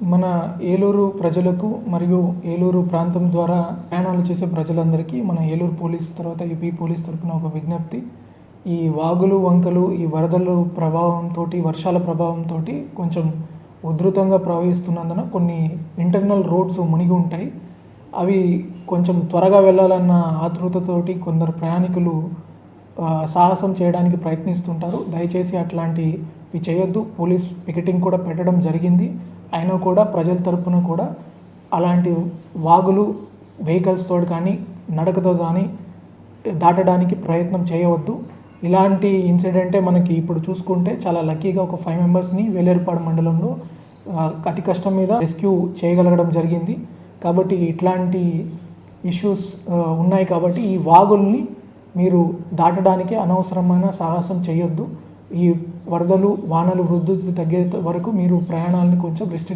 మన ఏలూరు ప్రజలకు మరియు ఏలూరు ప్రాంతం ద్వారా ప్రయాణాలు చేసే ప్రజలందరికీ మన ఏలూరు పోలీస్ తర్వాత ఏపీ పోలీస్ తరపున ఒక విజ్ఞప్తి. ఈ వాగులు వంకలు ఈ వరదలు ప్రభావంతో వర్షాల ప్రభావంతో కొంచెం ఉధృతంగా ప్రవహిస్తున్నందున కొన్ని ఇంటర్నల్ రోడ్స్ మునిగి ఉంటాయి. అవి కొంచెం త్వరగా వెళ్ళాలన్న ఆతృతతోటి కొందరు ప్రయాణికులు సాహసం చేయడానికి ప్రయత్నిస్తుంటారు. దయచేసి అట్లాంటివి చేయొద్దు. పోలీస్ పికెటింగ్ కూడా పెట్టడం జరిగింది. అయినా కూడా ప్రజల తరపున కూడా అలాంటి వాగులు వెహికల్స్ తోటి కానీ నడకతో కానీ దాటడానికి ప్రయత్నం చేయవద్దు. ఇలాంటి ఇన్సిడెంటే మనకి ఇప్పుడు చూసుకుంటే చాలా లక్కీగా ఒక 5 మెంబర్స్ని వేలేరుపాడు మండలంలో అతి కష్టం మీద రెస్క్యూ చేయగలగడం జరిగింది. కాబట్టి ఇట్లాంటి ఇష్యూస్ ఉన్నాయి కాబట్టి ఈ వాగుల్ని మీరు దాటడానికి అనవసరమైన సాహసం చేయొద్దు. ఈ వరదలు వానలు ఉధృతి తగ్గే వరకు మీరు ప్రయాణాలను కొంచెం రిస్ట్రిక్ట్